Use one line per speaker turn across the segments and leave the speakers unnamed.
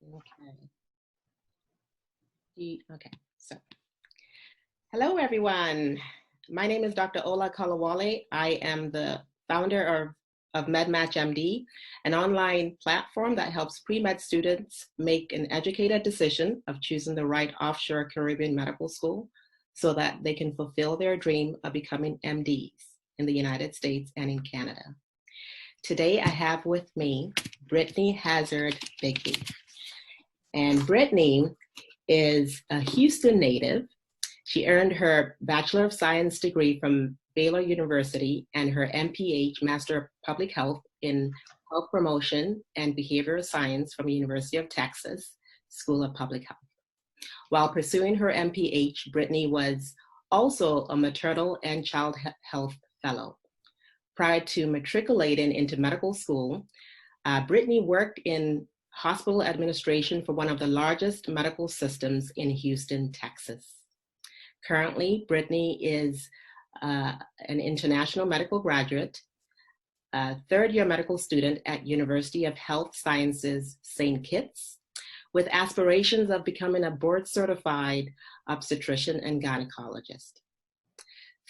Okay. Okay. So, hello everyone. My name is Dr. Ola Kalawale. I am the founder of MedmatchMD, an online platform that helps pre-med students make an educated decision of choosing the right offshore Caribbean medical school so that they can fulfill their dream of becoming MDs in the United States and in Canada. Today I have with me Brittanie Hazzard-Bigby. And Brittanie is a Houston native. She earned her Bachelor of Science degree from Baylor University and her MPH, Master of Public Health in Health Promotion and Behavioral Science from the University of Texas School of Public Health. While pursuing her MPH, Brittanie was also a maternal and child health fellow. Prior to matriculating into medical school, Brittanie worked in hospital administration for one of the largest medical systems in Houston, Texas. Currently, Brittanie is an international medical graduate, a third-year medical student at University of Health Sciences, St. Kitts, with aspirations of becoming a board-certified obstetrician and gynecologist.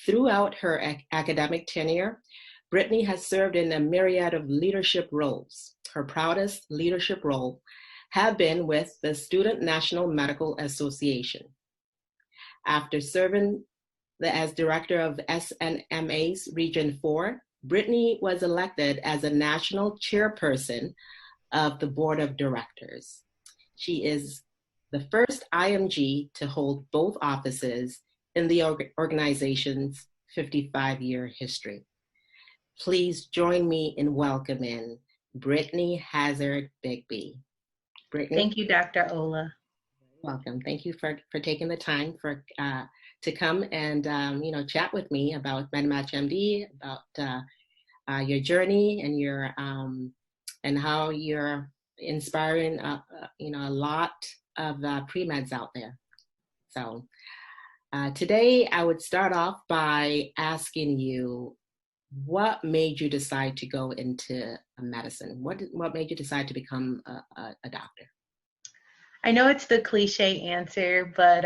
Throughout her academic tenure, Brittanie has served in a myriad of leadership roles. Her proudest leadership role have been with the Student National Medical Association. After serving as director of SNMA's Region 4, Brittanie was elected as a National Chairperson of the Board of Directors. She is the first IMG to hold both offices in the organization's 55-year history. Please join me in welcoming Brittanie Hazzard-Bigby. Brittanie.
Thank you, Dr. Ola.
Welcome. Thank you for taking the time to come and chat with me about MedmatchMD, about your journey and your and how you're inspiring a lot of pre-meds out there. So today I would start off by asking you, what made you decide to go into medicine? What made you decide to become a doctor?
I know it's the cliche answer, but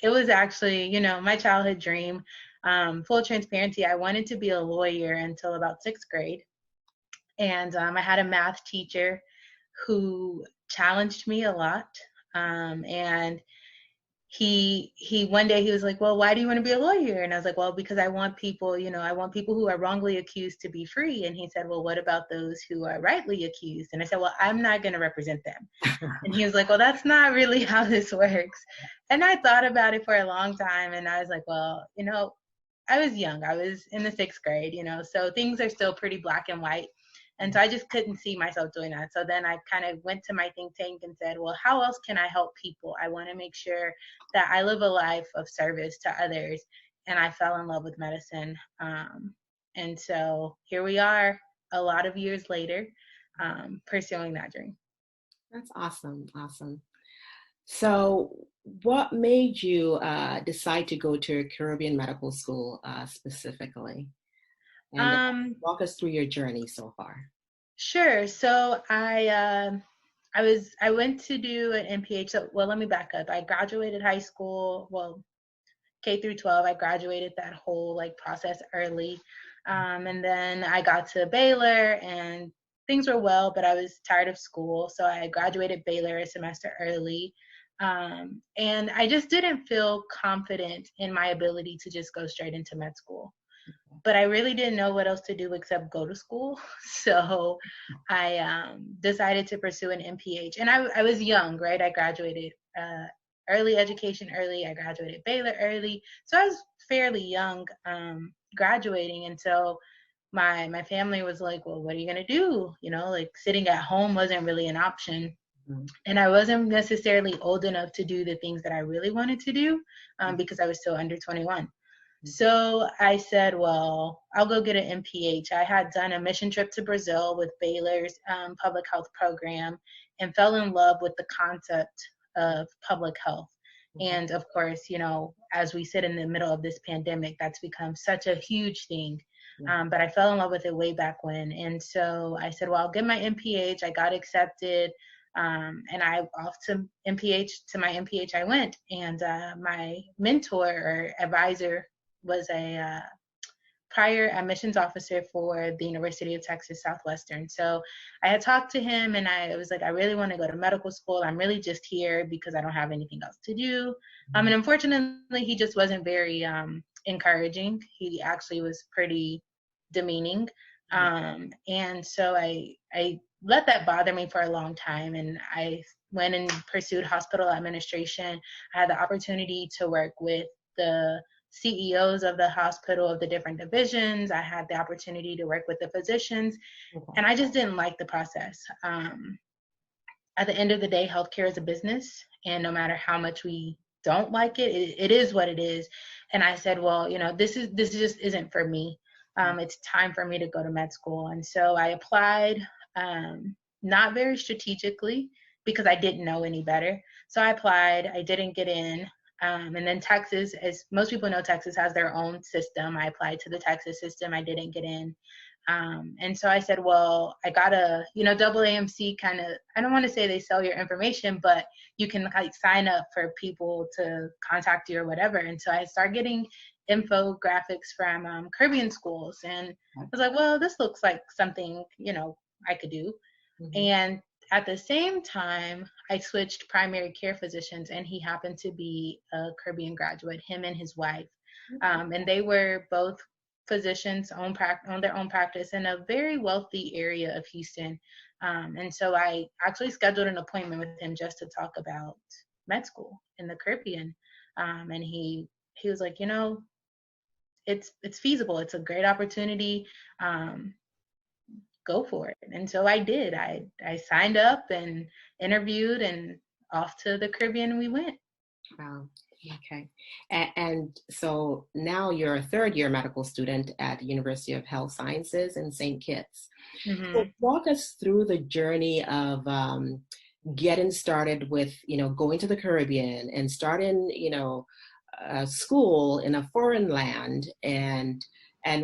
it was actually, my childhood dream. Full transparency, I wanted to be a lawyer until about 6th grade. And I had a math teacher who challenged me a lot. And he one day he was like, well, why do you want to be a lawyer? And I was like, well, because I want people, I want people who are wrongly accused to be free. And he said, well, what about those who are rightly accused? And I said, well, I'm not going to represent them. And he was like, well, that's not really how this works. And I thought about it for a long time. And I was like, well, I was young. I was in the 6th grade, so things are still pretty black and white. And so I just couldn't see myself doing that. So then I kind of went to my think tank and said, well, how else can I help people? I want to make sure that I live a life of service to others. And I fell in love with medicine. And so here we are a lot of years later, pursuing that dream.
That's awesome. Awesome. So what made you decide to go to Caribbean medical school specifically? And walk us through your journey so far.
Sure. So I went to do an MPH. So, well, let me back up. I graduated high school, K through 12. I graduated that whole process early. And then I got to Baylor and things were well, but I was tired of school. So I graduated Baylor a semester early. And I just didn't feel confident in my ability to just go straight into med school. But I really didn't know what else to do except go to school. So I decided to pursue an MPH. And I was young, right? I graduated early education early. I graduated Baylor early. So I was fairly young graduating. And so my family was like, well, what are you going to do? Sitting at home wasn't really an option. Mm-hmm. And I wasn't necessarily old enough to do the things that I really wanted to do because I was still under 21. So I said, well, I'll go get an MPH. I had done a mission trip to Brazil with Baylor's public health program and fell in love with the concept of public health. And of course, as we sit in the middle of this pandemic, that's become such a huge thing. But I fell in love with it way back when. And so I said, well, I'll get my MPH. I got accepted And I off to MPH, to my MPH I went, and my mentor or advisor was a prior admissions officer for the University of Texas Southwestern. So I had talked to him, and I was like, I really want to go to medical school. I'm really just here because I don't have anything else to do. And unfortunately, he just wasn't very encouraging. He actually was pretty demeaning. And so I let that bother me for a long time, and I went and pursued hospital administration. I had the opportunity to work with the CEOs of the hospital, of the different divisions. I had the opportunity to work with the physicians, and I just didn't like the process. At the end of the day, healthcare is a business, and no matter how much we don't like it, it is what it is. And I said, well, this just isn't for me. It's time for me to go to med school. And so I applied, not very strategically, because I didn't know any better. So I applied, I didn't get in. And then Texas, as most people know, Texas has their own system. I applied to the Texas system. I didn't get in. And so I said, well, I gotta, double AMC kind of, I don't want to say they sell your information, but you can like sign up for people to contact you or whatever. And so I started getting infographics from Caribbean schools. And I was like, well, this looks like something, I could do. And at the same time, I switched primary care physicians, and he happened to be a Caribbean graduate, him and his wife. And they were both physicians on their own practice in a very wealthy area of Houston. And so I actually scheduled an appointment with him just to talk about med school in the Caribbean. And he was like, it's feasible. It's a great opportunity. Go for it. And so I did. I signed up and interviewed, and off to the Caribbean we went.
Wow. Okay. And so now you're a third-year medical student at the University of Health Sciences in St. Kitts. So walk us through the journey of getting started with, going to the Caribbean and starting, school in a foreign land, and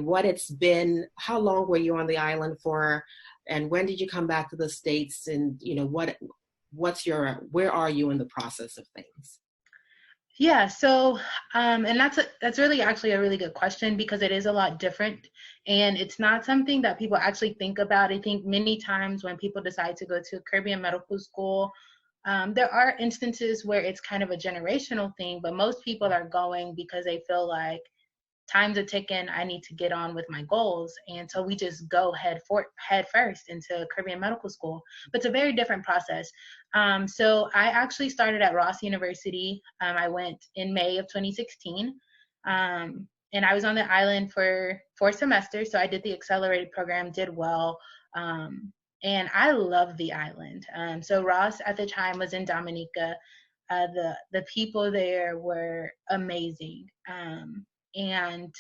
what it's been. How long were you on the island for, and when did you come back to the States, and where are you in the process of things?
Yeah, so and that's really actually a really good question, because it is a lot different, and it's not something that people actually think about. I think many times when people decide to go to Caribbean medical school, there are instances where it's kind of a generational thing, but most people are going because they feel like time's a ticking, I need to get on with my goals. And so we just go head first into Caribbean medical school. But it's a very different process. So I actually started at Ross University. I went in May of 2016. And I was on the island for 4 semesters. So I did the accelerated program, did well. And I love the island. So Ross at the time was in Dominica. The people there were amazing. And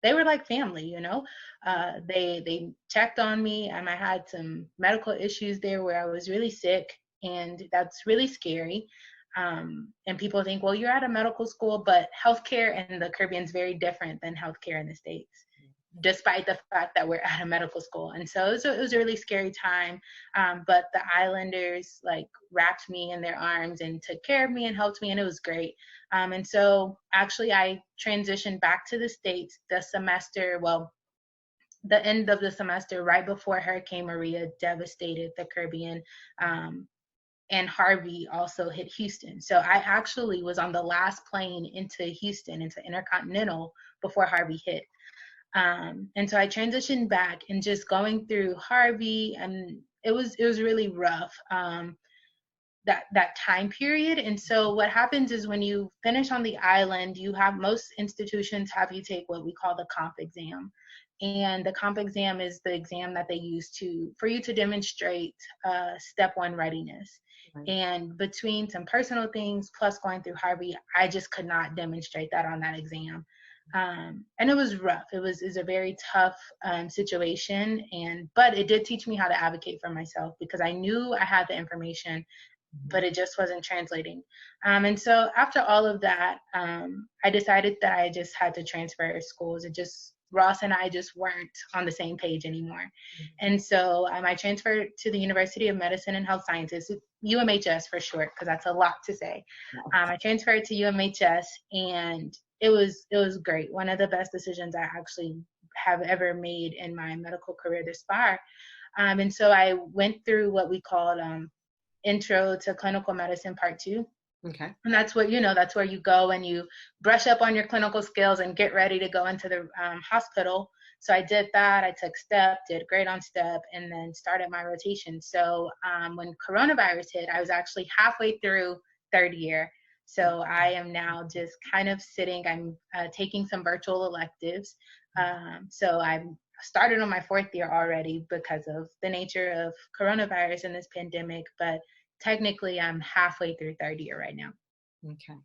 they were like family, they checked on me. I had some medical issues there where I was really sick, and that's really scary. And people think, well, you're at a medical school, but healthcare in the Caribbean is very different than healthcare in the States, despite the fact that we're at a medical school. And so it was a really scary time. But the islanders wrapped me in their arms and took care of me and helped me, and it was great. And so actually I transitioned back to the States the end of the semester, right before Hurricane Maria devastated the Caribbean. And Harvey also hit Houston. So I actually was on the last plane into Houston, into Intercontinental, before Harvey hit. And so I transitioned back, and just going through Harvey, and it was really rough, that time period. And so what happens is when you finish on the island, most institutions have you take what we call the comp exam. And the comp exam is the exam that they use for you to demonstrate step 1 readiness. Right. And between some personal things plus going through Harvey, I just could not demonstrate that on that exam. And it was rough. It was a very tough situation, but it did teach me how to advocate for myself, because I knew I had the information, but it just wasn't translating. And so after all of that, I decided that I just had to transfer schools. Ross and I just weren't on the same page anymore. And so I transferred to the University of Medicine and Health Sciences, UMHS for short, because that's a lot to say. I transferred to UMHS, and it was great. One of the best decisions I actually have ever made in my medical career this far. And so I went through what we called Intro to Clinical Medicine Part 2.
Okay.
And that's what, that's where you go and you brush up on your clinical skills and get ready to go into the hospital. So I did that. I took STEP, did great on STEP, and then started my rotation. So when coronavirus hit, I was actually halfway through third year. So I am now just kind of sitting. I'm taking some virtual electives. So I'm started on my fourth year already because of the nature of coronavirus and this pandemic, but technically I'm halfway through third year right now.
Okay.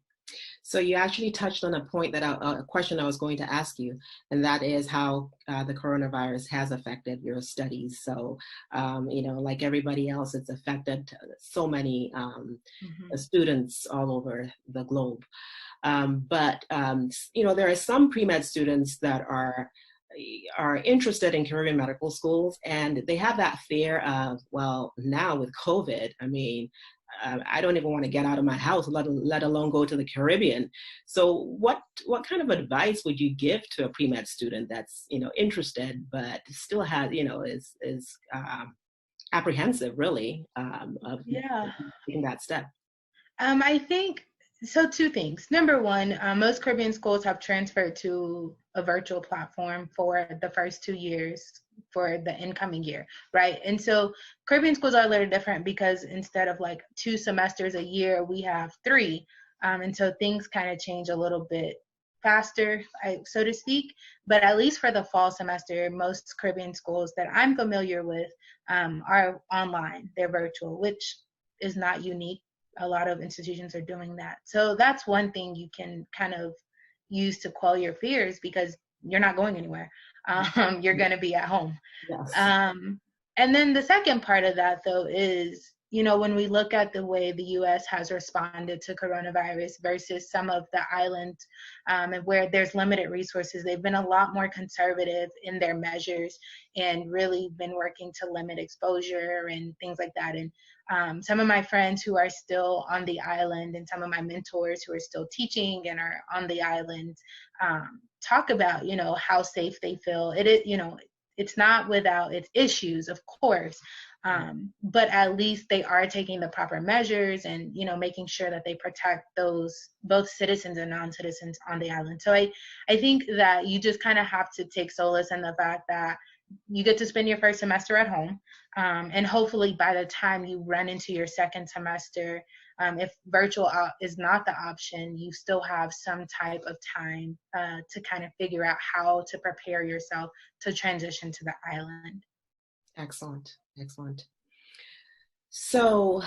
So you actually touched on a point that a question I was going to ask you, and that is how the coronavirus has affected your studies. So, like everybody else, it's affected so many students all over the globe. But there are some pre-med students that are interested in career medical schools, and they have that fear of, well, now with COVID, I mean, I don't even want to get out of my house, let alone go to the Caribbean. So what kind of advice would you give to a pre-med student that's, interested, but still has, is apprehensive really of taking that step?
I think, so two things. Number one, most Caribbean schools have transferred to a virtual platform for the first 2 years for the incoming year, right? And so Caribbean schools are a little different because instead of like 2 semesters a year, we have 3. And so things kind of change a little bit faster, so to speak. But at least for the fall semester, most Caribbean schools that I'm familiar with are online. They're virtual, which is not unique. A lot of institutions are doing that. So that's one thing you can kind of use to quell your fears because you're not going anywhere. You're going to be at home.
Yes.
And then the second part of that, though, is, when we look at the way the U.S. has responded to coronavirus versus some of the islands and where there's limited resources, they've been a lot more conservative in their measures and really been working to limit exposure and things like that. And some of my friends who are still on the island and some of my mentors who are still teaching and are on the island talk about, how safe they feel. It is, it's not without its issues, of course, but at least they are taking the proper measures and, making sure that they protect those both citizens and non-citizens on the island. So I think that you just kind of have to take solace in the fact that you get to spend your first semester at home. And hopefully by the time you run into your second semester, if virtual is not the option, you still have some type of time to kind of figure out how to prepare yourself to transition to the island.
Excellent. So,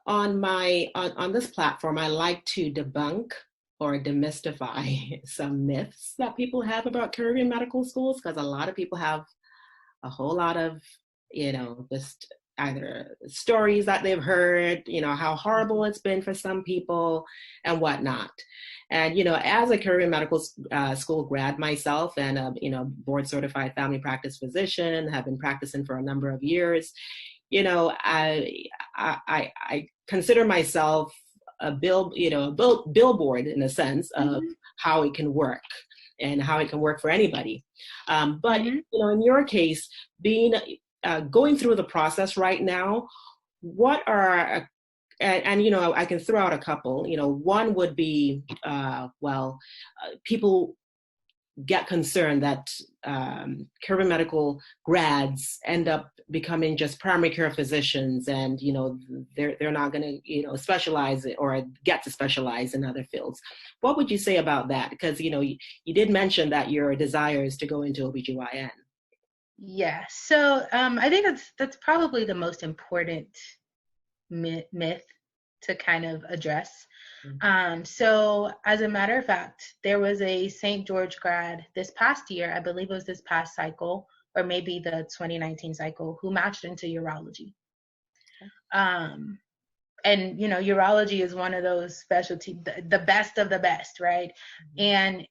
on this platform, I like to debunk or demystify some myths that people have about Caribbean medical schools, because a lot of people have a whole lot of, just either stories that they've heard, how horrible it's been for some people and whatnot. And, as a Caribbean medical school grad myself and a, board certified family practice physician, have been practicing for a number of years, I consider myself a billboard in a sense of how it can work and how it can work for anybody. But, in your case, going through the process right now, what are, I can throw out a couple, one would be, people get concerned that Caribbean medical grads end up becoming just primary care physicians, and they're not going to specialize or get to specialize in other fields. What would you say about that? Because you did mention that your desire is to go into OBGYN.
Yeah, so I think that's probably the most important myth to kind of address. So as a matter of fact, there was a St. George grad this past year, I believe it was this past cycle, or maybe the 2019 cycle, who matched into urology. And, urology is one of those specialties, the best of the best, right? And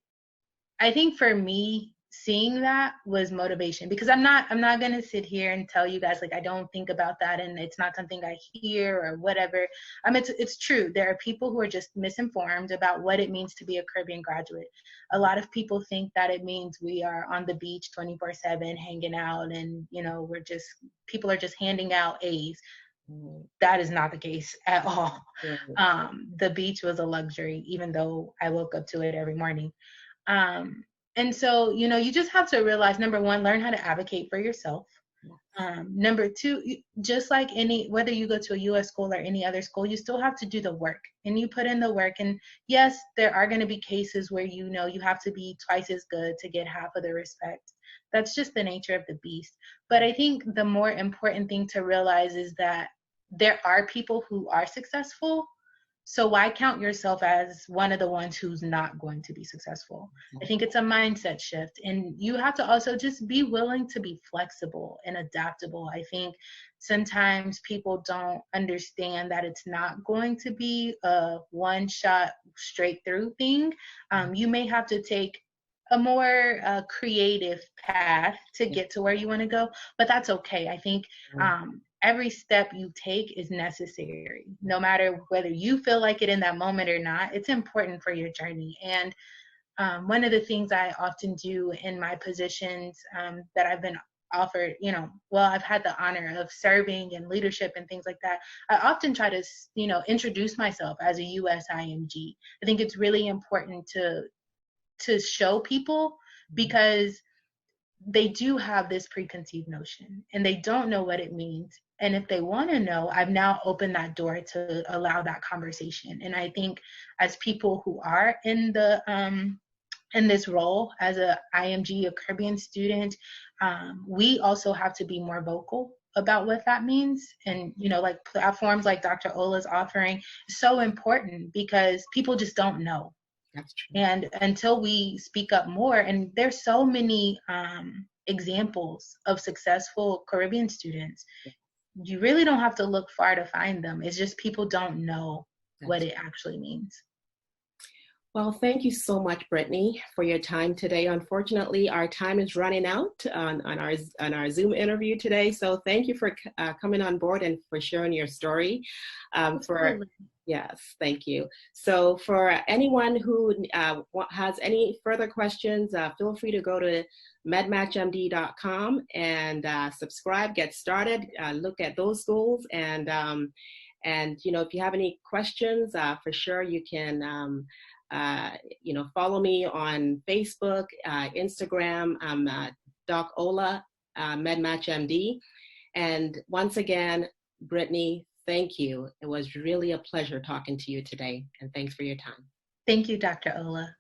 I think for me, seeing that was motivation, because I'm not going to sit here and tell you guys like I don't think about that and it's not something I hear or whatever. It's true. There are people who are just misinformed about what it means to be a Caribbean graduate. A lot of people think that it means we are on the beach 24/7 hanging out and, you know, people are just handing out A's. That is not the case at all. The beach was a luxury, even though I woke up to it every morning. And so, you know, you just have to realize, number one, learn how to advocate for yourself. Number two, just like whether you go to a U.S. school or any other school, you still have to do the work, and you put in the work. And yes, there are going to be cases where, you know, you have to be twice as good to get half of the respect. That's just the nature of the beast. But I think the more important thing to realize is that there are people who are successful. So why count yourself as one of the ones who's not going to be successful? I think it's a mindset shift. And you have to also just be willing to be flexible and adaptable. I think sometimes people don't understand that it's not going to be a one-shot straight through thing. You may have to take a more creative path to get to where you want to go, but that's okay. I think every step you take is necessary, no matter whether you feel like it in that moment or not. It's important for your journey. And one of the things I often do in my positions that I've been offered, you know, well, I've had the honor of serving and leadership and things like that. I often try to, you know, introduce myself as a US-IMG. I think it's really important to show people, because they do have this preconceived notion and they don't know what it means. And if they want to know, I've now opened that door to allow that conversation. And I think as people who are in this role as a IMG, a Caribbean student, we also have to be more vocal about what that means. And, you know, like platforms like Dr. Ola's offering is so important, because people just don't know.
That's true.
And until we speak up more, and there's so many examples of successful Caribbean students, you really don't have to look far to find them. It's just people don't know what it actually means.
Well, thank you so much, Brittanie, for your time today. Unfortunately, our time is running out on our Zoom interview today. So thank you for coming on board and for sharing your story. Yes, thank you. So for anyone who has any further questions, feel free to go to MedmatchMD.com and subscribe, get started, look at those goals. And you know, if you have any questions, for sure you can you know, follow me on Facebook, Instagram. I'm Doc Ola, MedmatchMD. And once again, Brittanie, thank you. It was really a pleasure talking to you today, and thanks for your time.
Thank you, Dr. Ola.